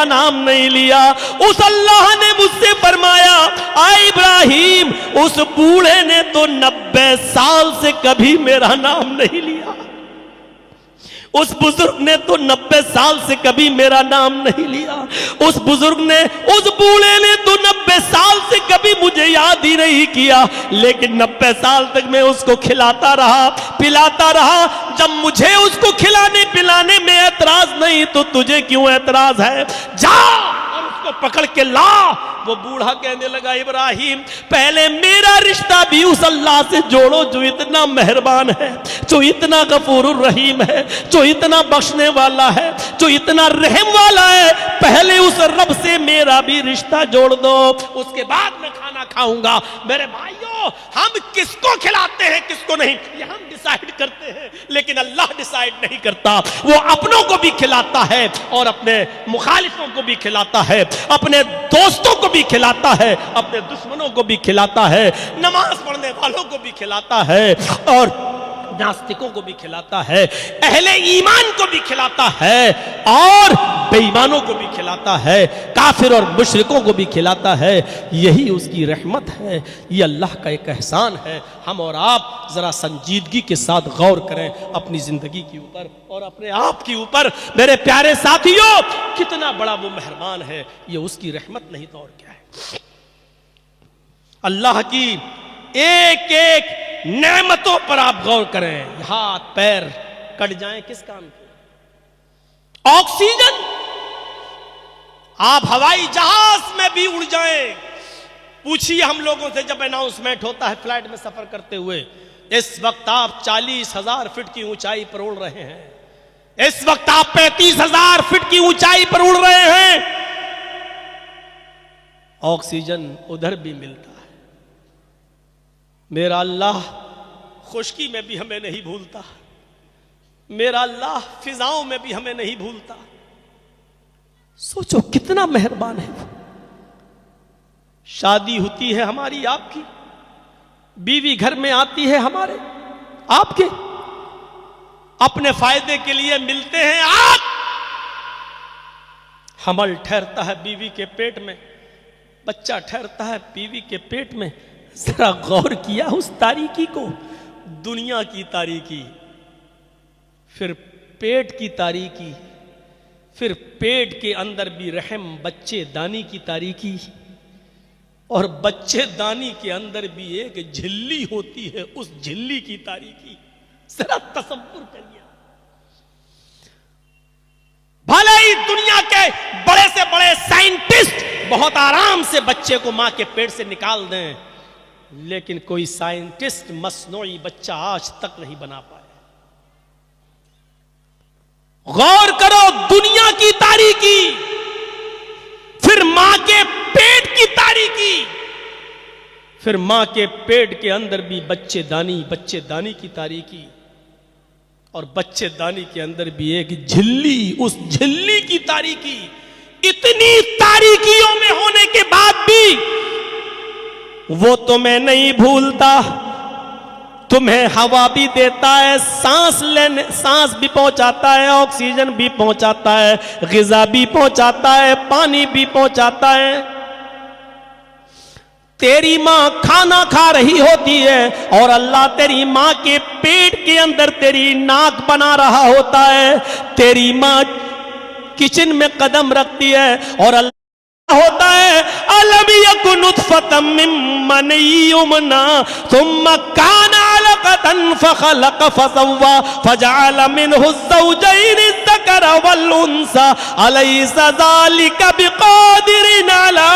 नाम नहीं लिया। उस अल्लाह ने मुझसे फरमाया, आए इब्राहिम, उस बूढ़े ने तो 90 साल से कभी मेरा नाम नहीं लिया। उस बुजुर्ग ने तो 90 साल से कभी मेरा नाम नहीं लिया। उस बुजुर्ग ने, उस बूढ़े ने तो 90 साल से कभी मुझे याद ही नहीं किया। लेकिन 90 साल तक मैं उसको खिलाता रहा, पिलाता रहा। जब मुझे उसको खिलाने पिलाने में ऐतराज नहीं तो तुझे क्यों ऐतराज है? जा और उसको पकड़ के ला। वो बूढ़ा कहने लगा, इब्राहिम, पहले मेरा रिश्ता भी उस अल्लाह से जोड़ो जो इतना मेहरबान है, जो इतना गफूरुर रहीम है, जो इतना बख्शने वाला है, जो इतना रहम वाला है। पहले उस रब से मेरा भी रिश्ता जोड़ दो, उसके बाद मैं खाना खाऊंगा। मेरे भाइयों, हम किसको खिलाते हैं किसको नहीं, ये हम डिसाइड करते हैं, लेकिन अल्लाह डिसाइड नहीं करता। वो अपनों को भी खिलाता है और अपने मुखालिफों को भी खिलाता है, अपने दोस्तों को भी खिलाता है, अपने दुश्मनों को भी खिलाता है, नमाज पढ़ने वालों को भी खिलाता है और नास्तिकों को भी खिलाता है, अहले ईमान को भी खिलाता है और बेईमानों को भी खिलाता है, काफिर और मुशरिकों को भी खिलाता है। यही उसकी रहमत है, ये अल्लाह का एक एहसान है। हम और आप जरा संजीदगी के साथ गौर करें अपनी जिंदगी के ऊपर और अपने आप के ऊपर। मेरे प्यारे साथियों, कितना बड़ा वो मेहरबान है, ये उसकी रहमत नहीं तो और क्या है। अल्लाह की एक एक नेमतों पर आप गौर करें। हाथ पैर कट जाएं किस काम के? ऑक्सीजन, आप हवाई जहाज में भी उड़ जाएं। पूछिए हम लोगों से, जब अनाउंसमेंट होता है फ्लाइट में सफर करते हुए, इस वक्त आप 40,000 फीट की ऊंचाई पर उड़ रहे हैं, इस वक्त आप 35,000 फीट की ऊंचाई पर उड़ रहे हैं। ऑक्सीजन उधर भी मिलता है। मेरा अल्लाह खुश्की में भी हमें नहीं भूलता, मेरा अल्लाह फिजाओं में भी हमें नहीं भूलता। सोचो कितना मेहरबान है वो। शादी होती है हमारी आपकी, बीवी घर में आती है हमारे आपके, अपने फायदे के लिए मिलते हैं आप। हमल ठहरता है बीवी के पेट में, बच्चा ठहरता है बीवी के पेट में। जरा गौर किया उस तारीकी को, दुनिया की तारीकी, फिर पेट की तारीकी, फिर पेट के अंदर भी रहम बच्चे दानी की तारीकी, और बच्चे दानी के अंदर भी एक झिल्ली होती है, उस झिल्ली की तारीकी। जरा तसव्वुर करिए। भले ही दुनिया के बड़े से बड़े साइंटिस्ट बहुत आराम से बच्चे को मां के पेट से निकाल दें, लेकिन कोई साइंटिस्ट मसनूई बच्चा आज तक नहीं बना पाया। गौर करो, दुनिया की तारीकी, फिर मां के पेट की तारीकी, फिर मां के पेट के अंदर भी बच्चेदानी की तारीकी, और बच्चेदानी के अंदर भी एक झिल्ली, उस झिल्ली की तारीकी। इतनी तारीकियों में होने के बाद भी वो तुम्हें नहीं भूलता, तुम्हें हवा भी देता है, सांस भी पहुंचाता है, ऑक्सीजन भी पहुंचाता है, ग़िज़ा भी पहुंचाता है, पानी भी पहुंचाता है। तेरी मां खाना खा रही होती है और अल्लाह तेरी मां के पेट के अंदर तेरी नाक बना रहा होता है। तेरी मां किचन में कदम रखती है और अल्लाह होता है, अलम यकुन नुत्फतम मिन मनी युमना सुम्मा काना अलक़तन फखलक़ फसव्वा फजअल मिनहु ज़ौजैनि ज़कर वल उन्सा अलैसा ज़ालिका बिक़ादिरिन अला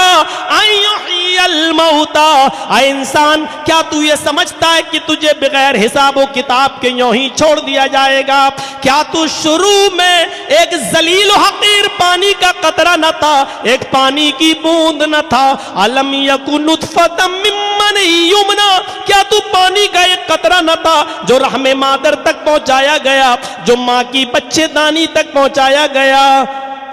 अन युह्यियल मौता। ऐ इंसान, क्या तू ये समझता है कि तुझे बगैर हिसाब व किताब के यूं ही छोड़ दिया जाएगा? क्या तू शुरू में एक जलील हकीर पानी का कतरा न था, एक पानी की बूंद न था? अलम यकुन नुत्फतम मिन मनी युमना, क्या तू पानी का एक कतरा न था जो रहमे मादर तक पहुंचाया गया, जो मां की बच्चेदानी तक पहुंचाया गया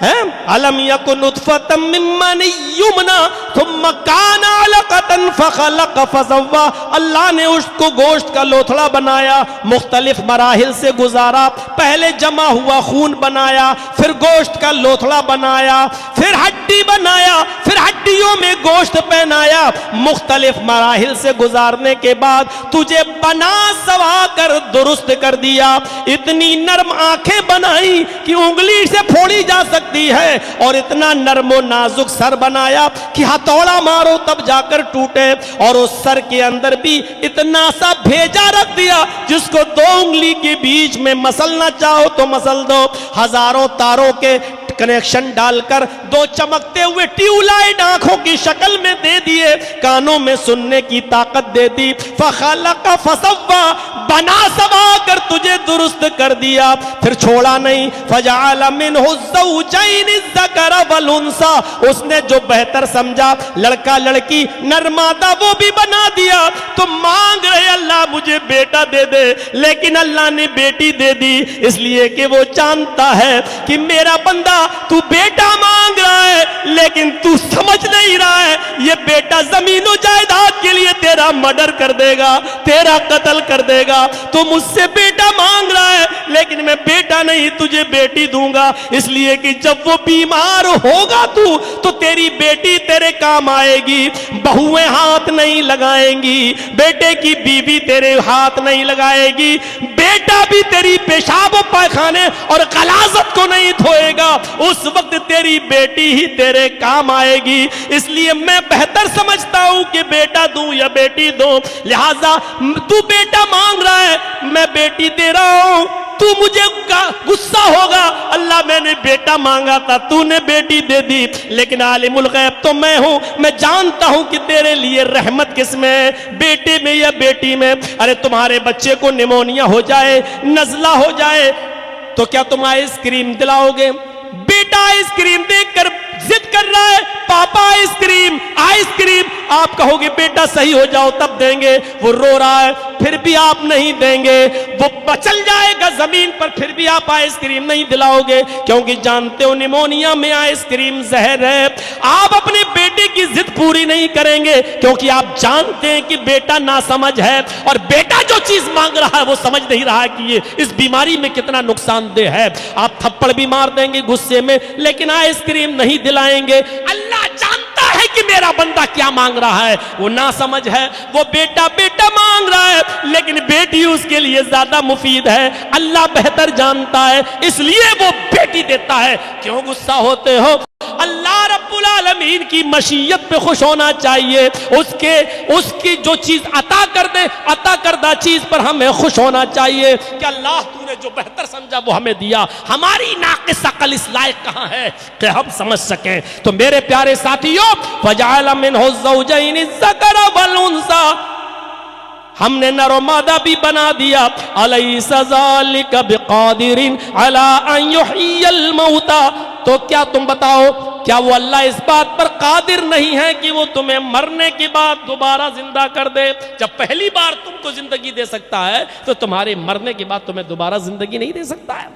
है? अलम यकुन नुत्फतम मिन मनी युमना थुम्मा कान अलकतन फखलक फसव्वा, अल्लाह ने उसको गोश्त का लोथड़ा बनाया, मुख्तलिफ मराहिल से गुजारा, पहले जमा हुआ खून बनाया, फिर गोश्त का लोथड़ा बनाया, फिर हड्डी बनाया, फिर हड्डियों में गोश्त पहनाया, मुख्तलिफ मराहिल से गुजारने के बाद तुझे बना सवा कर दुरुस्त कर दिया। इतनी नर्म आंखें बनाई कि उंगली से फोड़ी जा सकती है, और इतना नर्मो नाजुक सर बनाया कि हथौड़ा मारो तब जाकर टूटे, और उस सर के अंदर भी इतना सा भेजा रख दिया जिसको दो उंगली के बीच में मसलना चाहो तो मसल दो। हजारों तारों के कनेक्शन डालकर दो चमकते हुए ट्यूबलाइट आंखों की शक्ल में दे दिए, कानों में सुनने की ताकत दे दी। फखलक फसव्वा, बना सवा कर तुझे दुरुस्त कर दिया, फिर छोड़ा नहीं। फजअल मिनहु ज़ौजैन ज़कर वल उन्सा, उसने जो बेहतर समझा लड़का लड़की नर मादा वो भी बना दिया। तो मांग रहे अल्लाह मुझे बेटा दे दे, लेकिन अल्लाह ने बेटी दे दी, इसलिए कि वो जानता है कि मेरा बंदा तू बेटा मांग रहा है, लेकिन तू समझ नहीं रहा है ये बेटा जमीनों जायदाद के लिए तेरा मर्डर कर देगा, तेरा कत्ल कर देगा। तू मुझसे बेटा मांग रहा है, लेकिन मैं बेटा नहीं तुझे बेटी दूंगा, इसलिए कि जब वो बीमार होगा तू तो तेरी बेटी तेरे काम आएगी। बहुएं हाथ नहीं लगाएंगी, बेटे की बीवी तेरे हाथ नहीं लगाएगी, बेटा भी तेरी पेशाब पैखाने और गलाजत को नहीं धोएगा, उस वक्त तेरी बेटी ही तेरे काम आएगी। इसलिए मैं बेहतर समझता हूं कि बेटा दूं या बेटी दूं, लिहाजा तू बेटा मांग रहा है, मैं बेटी दे रहा हूं। तू मुझे गुस्सा होगा, अल्लाह मैंने बेटा मांगा था तूने बेटी दे दी, लेकिन आलिमुल गैब तो मैं हूं, मैं जानता हूं कि तेरे लिए रहमत किस में है, बेटे में या बेटी में। अरे तुम्हारे बच्चे को निमोनिया हो जाए, नजला हो जाए, तो क्या तुम आइसक्रीम दिलाओगे? बेटा आइसक्रीम देखकर जिद कर रहा है, पापा आइसक्रीम आइसक्रीम, आप कहोगे बेटा सही हो जाओ तब देंगे, वो रो रहा है फिर भी आप नहीं देंगे, वो बचल जाएगा जमीन पर फिर भी आप आइसक्रीम नहीं दिलाओगे, क्योंकि जानते हो निमोनिया में आइसक्रीम जहर है। आप अपने बेटे की जिद पूरी नहीं करेंगे क्योंकि आप जानते हैं कि बेटा नासमझ है, और बेटा जो चीज मांग रहा है वो समझ नहीं रहा है कि ये इस बीमारी में कितना नुकसानदेह है। आप थप्पड़ भी मार देंगे गुस्से में, लेकिन आइसक्रीम नहीं दिलाएंगे। अल्लाह जानता है कि मेरा बंदा क्या मांग रहा है, वो ना समझ है, वो बेटा बेटा मांग रहा है, लेकिन बेटी उसके लिए ज्यादा मुफीद है। अल्लाह बेहतर जानता है, इसलिए वो बेटी देता है। क्यों गुस्सा होते हो? अल्लाह रब्बुल आलमीन की मशीयत पे खुश होना चाहिए, उसकी जो चीज अता कर दे, अता करदा चीज पर हमें खुश होना चाहिए कि अल्लाह तूने जो बेहतर समझा वो हमें दिया। हमारी नाक़िस अक़ल इस लायक कहां है कि हम समझ सकें? तो मेरे प्यारे साथियों, फजअल मिनहु ज़ौजैन ज़कर वल उन्सा, हमने नर और मादा भी बना दिया। अलैसा ज़ालिका बिक़ादिरिन अला अन युहयिल मौता, तो क्या तुम बताओ, क्या वो अल्लाह इस बात पर कादिर नहीं है कि वो तुम्हें मरने के बाद दोबारा जिंदा कर दे? जब पहली बार तुमको जिंदगी दे सकता है तो तुम्हारे मरने के बाद तुम्हें दोबारा जिंदगी नहीं दे सकता है।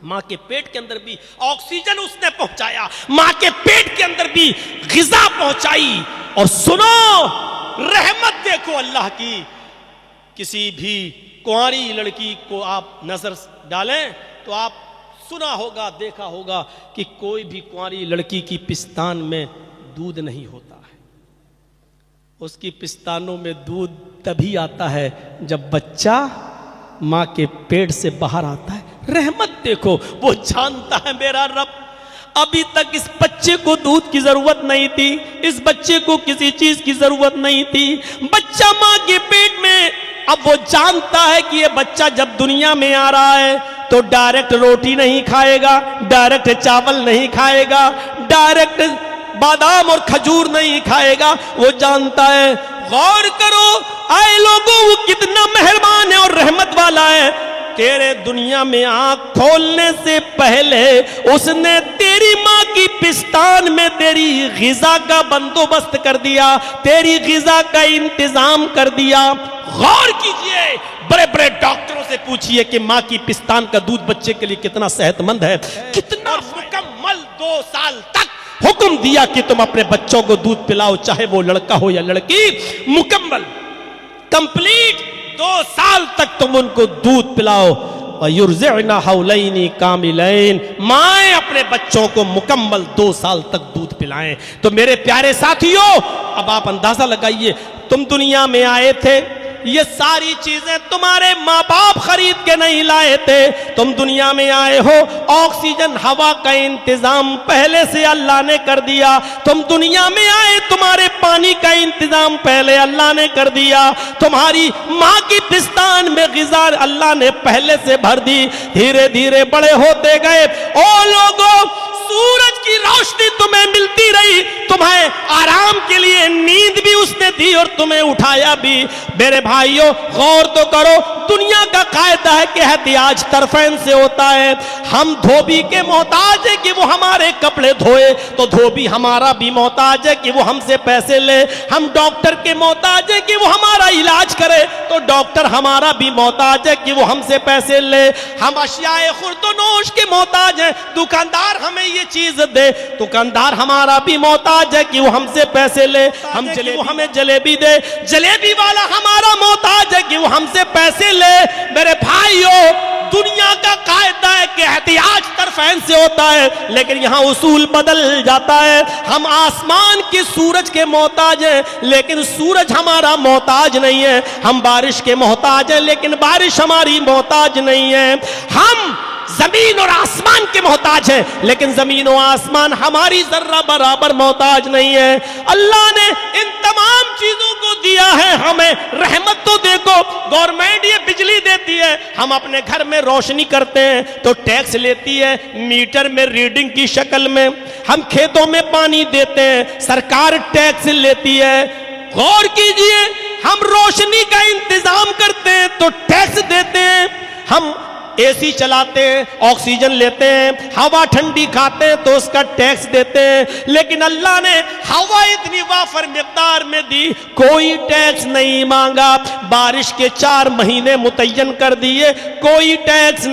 मां के पेट के अंदर भी ऑक्सीजन उसने पहुंचाया, मां के पेट के अंदर भी ग़िज़ा पहुंचाई। और सुनो, रहमत देखो अल्लाह की, किसी भी कुंवारी लड़की को आप नजर डालें तो आप सुना होगा, देखा होगा कि कोई भी कुंवारी लड़की की पिस्तान में दूध नहीं होता है। उसकी पिस्तानों में दूध तभी आता है जब बच्चा मां के पेट से बाहर आता है। रहमत देखो, वो जानता है मेरा रब अभी तक इस बच्चे को दूध की जरूरत नहीं थी, इस बच्चे को किसी चीज की जरूरत नहीं थी। बच्चा मां के पेट में, अब वो जानता है कि ये बच्चा जब दुनिया में आ रहा है तो डायरेक्ट रोटी नहीं खाएगा, डायरेक्ट चावल नहीं खाएगा, डायरेक्ट बादाम और खजूर नहीं खाएगा। वो जानता है, गौर करो आए लोगों, वो कितना मेहरबान है और रहमत वाला है। तेरे दुनिया में आंख खोलने से पहले उसने तेरी मां की पिस्तान में तेरी ग़िज़ा का बंदोबस्त कर दिया, तेरी ग़िज़ा का इंतजाम कर दिया। गौर कीजिए, बड़े बड़े डॉक्टरों से पूछिए कि मां की पिस्तान का दूध बच्चे के लिए कितना सेहतमंद है, कितना मुकम्मल 2 साल तक हुक्म दिया कि तुम अपने बच्चों को दूध पिलाओ, चाहे वो लड़का हो या लड़की, मुकम्मल कंप्लीट 2 साल तक तुम उनको दूध पिलाओ। युर्ज़िअना हौलैनी कामिलैन, माएँ अपने बच्चों को मुकम्मल 2 साल तक दूध पिलाएं। तो मेरे प्यारे साथियों, अब आप अंदाजा लगाइए, तुम दुनिया में आए थे, ये सारी चीजें तुम्हारे माँ बाप खरीद के नहीं लाए थे। तुम दुनिया में आए हो, ऑक्सीजन हवा का इंतजाम पहले से अल्लाह ने कर दिया। तुम दुनिया में आए, तुम्हारे पानी का इंतजाम पहले अल्लाह ने कर दिया। तुम्हारी माँ की पिस्तान में ग़िज़ा अल्लाह ने पहले से भर दी। धीरे धीरे बड़े होते गए। ओ लोगों, सूरज की रोशनी तुम्हें मिलती रही, तुम्हें आराम के लिए नींद भी उसने दी और तुम्हें उठाया भी। मेरे भाइयों, गौर तो करो, दुनिया का कायदा है कि एहतियाज तरफैन से होता है। हम धोबी के मोहताज है कि वो हमारे कपड़े धोए, तो धोबी हमारा भी मोहताज है कि वो हमसे पैसे ले। हम डॉक्टर के मोहताज है कि वो हमारा इलाज करे, तो डॉक्टर हमारा भी मोहताज है कि वो हमसे पैसे ले। हम अशियाए खुर्दोनोश के मोहताज हैं, दुकानदार हमें ये चीज दे, दुकानदार हमारा भी मोहताज है कि वो हमसे पैसे ले। हम जलेबी, वो हमें जलेबी दे, जलेबी वाला हमारा मोहताज है कि वो हमसे पैसे ले। मेरे भाइयों, दुनिया का कायदा है कि एहतियाज तरफैन से होता है, लेकिन यहां उसूल बदल जाता है। हम आसमान के सूरज के मोहताज हैं, लेकिन सूरज हमारा मोहताज नहीं है। हम बारिश के मोहताज हैं, लेकिन बारिश हमारी मोहताज नहीं है। हम जमीन और आसमान के मोहताज हैं, लेकिन जमीन और आसमान हमारी जर्रा बराबर मोहताज नहीं है। अल्लाह ने इन तमाम चीजों को दिया है हमें। रहमत तो देखो, गवर्नमेंट ये बिजली देती है, हम अपने घर में रोशनी करते हैं तो टैक्स लेती है मीटर में रीडिंग की शक्ल में। हम खेतों में पानी देते हैं, सरकार टैक्स लेती है। गौर कीजिए, हम रोशनी का इंतजाम करते हैं तो टैक्स देते हैं। हम एसी चलाते हैं, ऑक्सीजन लेते हैं, हवा ठंडी खाते हैं तो उसका टैक्स देते हैं। लेकिन अल्लाह ने हवा इतनी वाफर मिक़दार में दी, कोई टैक्स नहीं मांगा। बारिश के 4 महीने मुतय्यन कर दिए, कोई टैक्स